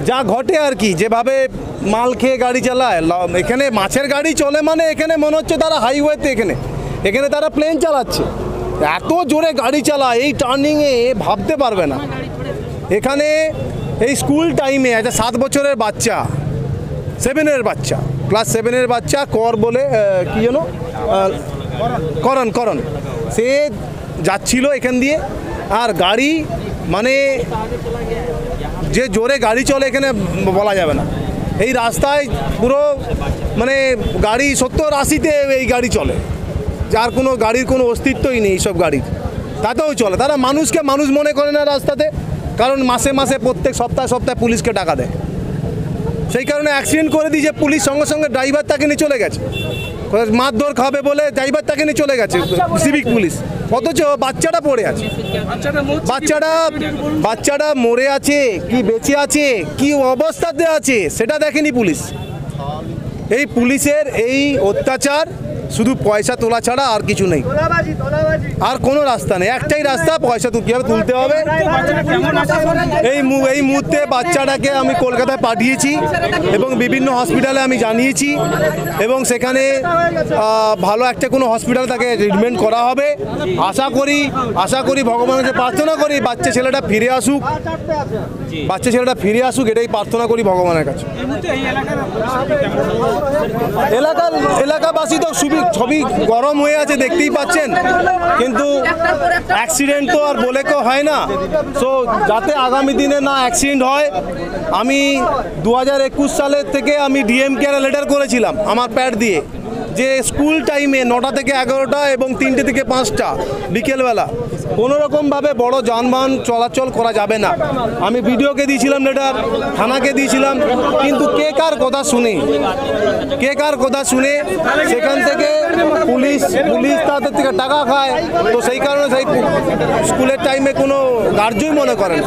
যা ঘটে আর কি, যেভাবে মাল খেয়ে গাড়ি চালায়। এখানে মাছের গাড়ি চলে মানে এখানে মনে হচ্ছে তারা হাইওয়েতে, এখানে তারা প্লেন চালাচ্ছে। এত জোরে গাড়ি চালায় এই টার্নিংয়ে, ভাবতে পারবে না। এখানে এই স্কুল টাইমে একটা 7 বছরের বাচ্চা, 7-এর বাচ্চা, ক্লাস 7-এর বাচ্চা, কর বলে কি যেন, করণ, সে যাচ্ছিল এখান দিয়ে, আর গাড়ি মানে যে জোরে গাড়ি চলে এখানে বলা যাবে না। এই রাস্তায় পুরো মানে গাড়ি 70-80-তে এই গাড়ি চলে, যার কোনো গাড়ির কোনো অস্তিত্বই নেই এইসব গাড়ির। তাতেও চলে, তারা মানুষকে মানুষ মনে করে না রাস্তাতে, কারণ মাসে মাসে প্রত্যেক সপ্তাহে পুলিশকে টাকা দেয়। সেই কারণে অ্যাক্সিডেন্ট করে দিয়েছে পুলিশ, সঙ্গে সঙ্গে ড্রাইভার তাকে নিয়ে চলে গেছে, মারধর খাবে বলে ড্রাইভার তাকে নিয়ে চলে গেছে সিভিক পুলিশ। অথচ বাচ্চাটা পড়ে আছে, বাচ্চাটা মরে আছে কি বেঁচে আছে কি অবস্থাতে আছে সেটা দেখেনি পুলিশ। এই পুলিশের এই অত্যাচার শুধু পয়সা তোলা ছাড়া আর কিছু নেই, আর কোনো রাস্তা নেই। একটাই রাস্তা, পয়সা কীভাবে তুলতে হবে। এই মুহূর্তে বাচ্চাটাকে আমি কলকাতায় পাঠিয়েছি এবং বিভিন্ন হসপিটালে আমি জানিয়েছি, এবং সেখানে ভালো একটা কোনো হসপিটাল তাকে ট্রিটমেন্ট করা হবে। আশা করি ভগবানের কাছে প্রার্থনা করি বাচ্চা ছেলেটা ফিরে আসুক, এটাই প্রার্থনা করি ভগবানের কাছে। এলাকাবাসী তো ছবি গরম হয়ে আছে, দেখতেই পাচ্ছেন, কিন্তু অ্যাক্সিডেন্ট তো আর বলে কেউ হয় না। সো যাতে আগামী দিনে না অ্যাক্সিডেন্ট হয়, আমি 2021 সালের থেকে আমি ডিএমকে লেটার করেছিলাম আমার প্যাড দিয়ে, যে স্কুল টাইমে 9টা থেকে 11টা এবং 3টে থেকে 5টা বিকেলবেলা কোনোরকমভাবে বড় যানবাহন চলাচল করা যাবে না। আমি ভিডিওকে দিয়েছিলাম লেটার, থানাকে দিয়েছিলাম, কিন্তু কে কার কথা শুনে সেখান থেকে পুলিশ তাদের থেকে টাকা খায়। তো সেই কারণে সেই স্কুলের টাইমে কোনো গার্জই মনে করেন,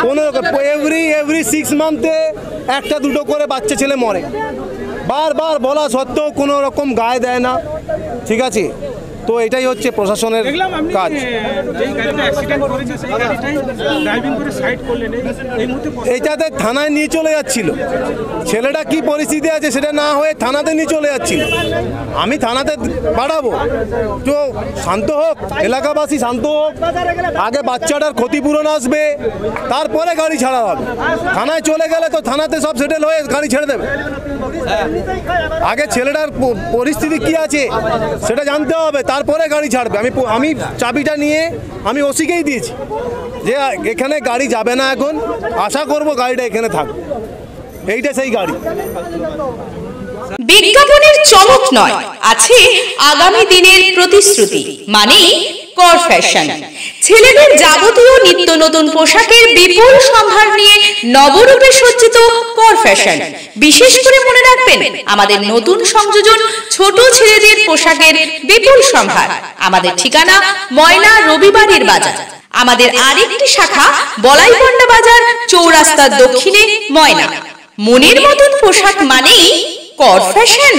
কোনো এভরি 6 মান্থে 1-2 করে বাচ্চা ছেলে মরে। বারবার বলা সত্ত্বেও কোনো রকম গায়ে দেয় না, ঠিক আছে। তো এটাই হচ্ছে প্রশাসনের কাজ। এইটাতে থানায় নিয়ে চলে যাচ্ছিল, ছেলেটা কি পরিস্থিতি আছে সেটা না হয়ে থানাতে নিয়ে চলে যাচ্ছিল। আমি থানাতে পাঠাবো, তো শান্ত হোক, এলাকাবাসী শান্ত হোক, আগে বাচ্চাটার ক্ষতিপূরণ আসবে, তারপরে গাড়ি ছাড়া হবে। থানায় চলে গেলে তো থানাতে সব সেটেল হয়ে গাড়ি ছেড়ে দেবে। আগে ছেলেটার পরিস্থিতি কি আছে সেটা জানতে হবে, তারপরে গাড়ি ছাড়বে। আমি চাবিটা নিয়ে আমি ওসিকেই দিয়েছি যে এখানে গাড়ি যাবে না এখন, আশা করব গাড়িটা এখানে থাকবে। এইটা সেই গাড়ি। বিজ্ঞাপনের চমক নয়, আছে আগামী দিনের প্রতিশ্রুতি, মানে কর ফ্যাশন। ছেলেদের যাবতীয় নিত্য নতুন পোশাকের বিপুল সম্ভার নিয়ে নবরূপে সজ্জিত কর ফ্যাশন। বিশেষ করে মনে রাখবেন, আমাদের নতুন সংযোজন ছোট ছেলেদের পোশাকের বিপুল সম্ভার। আমাদের ঠিকানা ময়না রবিবারের বাজার। আমাদের আরেকটি শাখা বলাইপন্ডা বাজার, চৌরাস্তার দক্ষিণে, ময়না। মনের মতন পোশাক মানেই কর ফ্যাশন।